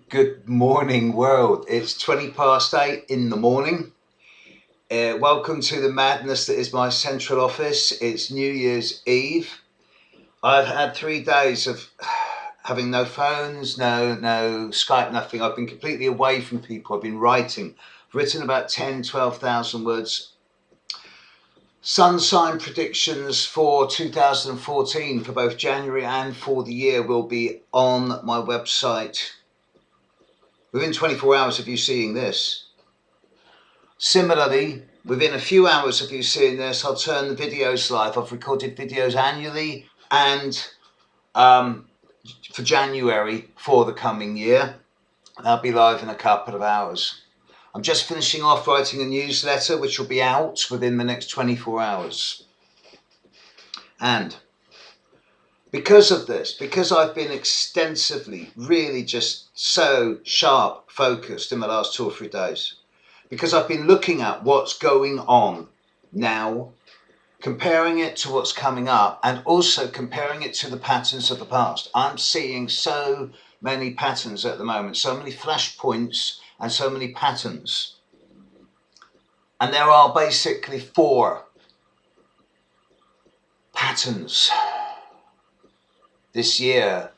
Good morning, world. It's 20 past 8 in the morning. Welcome to the madness that is my central office. It's New Year's Eve. I've had 3 days of having no phones, no Skype, nothing. I've been completely away from people. I've been writing. I've written about 10, 12,000 words. Sun sign predictions for 2014 for both January and for the year will be on my website within 24 hours of you seeing this. Similarly, within a few hours of you seeing this, I'll turn the videos live. I've recorded videos annually and for January for the coming year. They'll be live in a couple of hours. I'm just finishing off writing a newsletter which will be out within the next 24 hours. And because of this, because I've been extensively, really just so sharp focused in the last 2 or 3 days, because I've been looking at what's going on now, comparing it to what's coming up, and also comparing it to the patterns of the past. I'm seeing so many patterns at the moment, so many flashpoints and so many patterns. And there are basically 4 patterns this year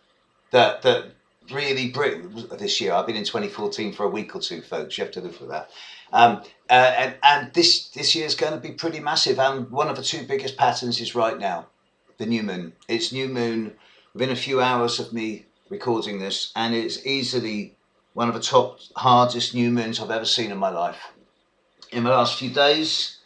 that really bring this year. I've been in 2014 for a week or two, folks. You have to live with that. And this year is going to be pretty massive. And one of the 2 biggest patterns is right now, the new moon. It's new moon within a few hours of me recording this, and it's easily one of the top hardest new moons I've ever seen in my life. In the last few days,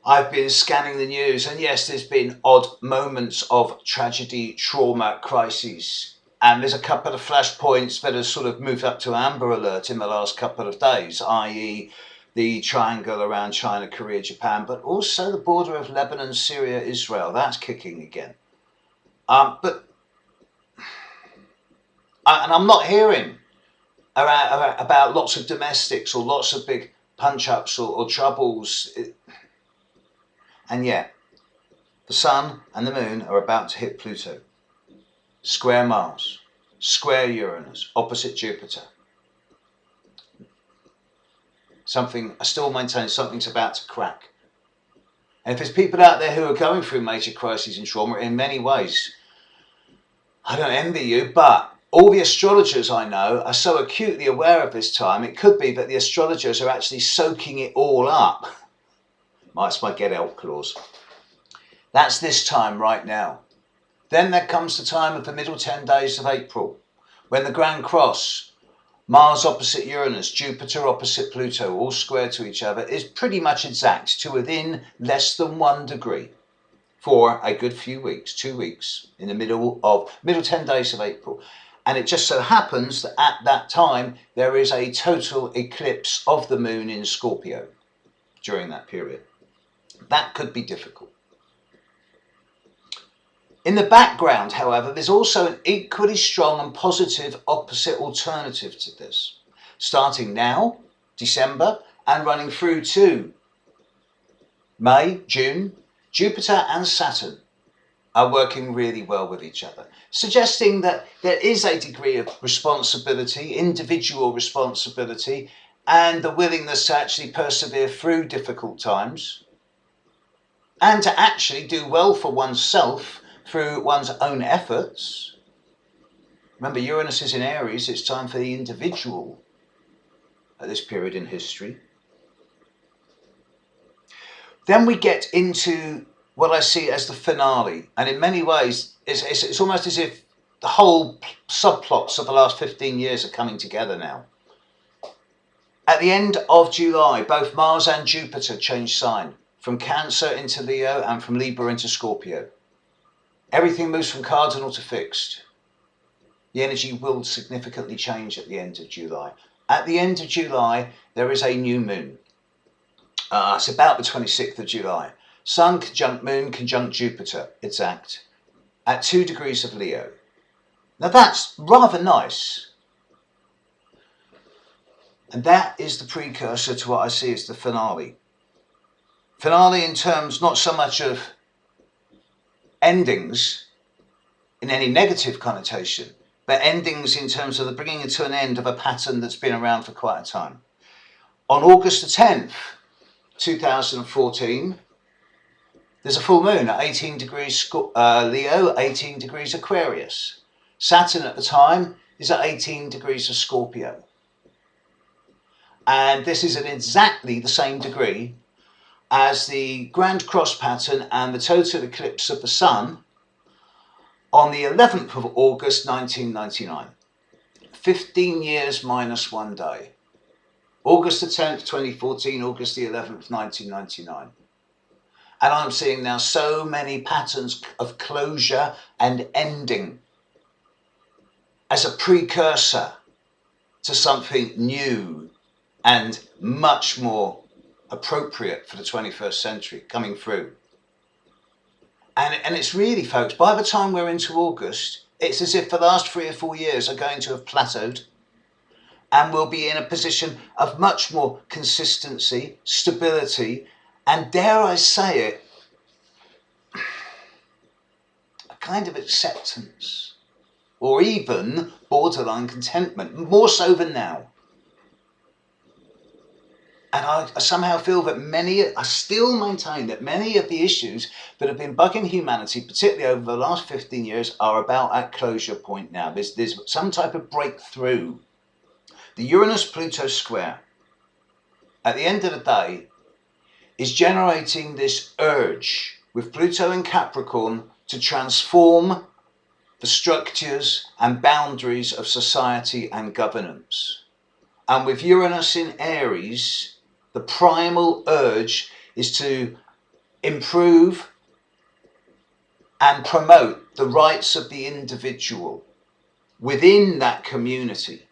I've been scanning the news, and yes, there's been odd moments of tragedy, trauma, crises. And there's a couple of flashpoints that have sort of moved up to Amber Alert in the last couple of days, i.e. the triangle around China, Korea, Japan, but also the border of Lebanon, Syria, Israel. That's kicking again. And I'm not hearing about lots of domestics or lots of big punch-ups or troubles. And yet, the sun and the moon are about to hit Pluto. Square Mars, square Uranus, opposite Jupiter. I still maintain something's about to crack. And if there's people out there who are going through major crises and trauma in many ways, I don't envy you, but all the astrologers I know are so acutely aware of this time, it could be that the astrologers are actually soaking it all up. That's my get out clause. That's this time right now. Then there comes the time of the middle 10 days of April, when the Grand Cross, Mars opposite Uranus, Jupiter opposite Pluto, all square to each other, is pretty much exact to within less than 1 degree for a good few weeks, 2 weeks, in the middle 10 days of April. And it just so happens that at that time, there is a total eclipse of the moon in Scorpio during that period. That could be difficult. In the background, however, there's also an equally strong and positive opposite alternative to this. Starting now, December, and running through to May, June, Jupiter and Saturn are working really well with each other, suggesting that there is a degree of responsibility, individual responsibility, and the willingness to actually persevere through difficult times, and to actually do well for oneself through one's own efforts. Remember, Uranus is in Aries. It's time for the individual at this period in history. Then we get into what I see as the finale. And in many ways, it's almost as if the whole subplots of the last 15 years are coming together now. At the end of July, both Mars and Jupiter change sign, from Cancer into Leo and from Libra into Scorpio. Everything moves from cardinal to fixed. The energy will significantly change at the end of July. At the end of July, there is a new moon. It's about the 26th of July. Sun conjunct Moon conjunct Jupiter, exact, at 2 degrees of Leo. Now that's rather nice. And that is the precursor to what I see as the finale. Finale in terms not so much of endings in any negative connotation, but endings in terms of the bringing to an end of a pattern that's been around for quite a time. On August the 10th, 2014, there's a full moon at 18 degrees Leo, 18 degrees Aquarius. Saturn at the time is at 18 degrees of Scorpio. And this is at exactly the same degree as the Grand Cross pattern and the total eclipse of the Sun on the 11th of August 1999. 15 years minus 1 day. August the 10th, 2014, August the 11th, 1999. And I'm seeing now so many patterns of closure and ending as a precursor to something new and much more appropriate for the 21st century coming through. And it's really, folks, by the time we're into August, it's as if the last 3 or 4 years are going to have plateaued, and we'll be in a position of much more consistency, stability, and dare I say it, a kind of acceptance, or even borderline contentment, more so than now. And I somehow feel that I still maintain that many of the issues that have been bugging humanity, particularly over the last 15 years, are about at closure point now. There's some type of breakthrough. The Uranus-Pluto square, at the end of the day, is generating this urge with Pluto in Capricorn to transform the structures and boundaries of society and governance. And with Uranus in Aries, the primal urge is to improve and promote the rights of the individual within that community.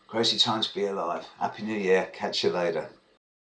Crazy time to be alive. Happy New Year. Catch you later.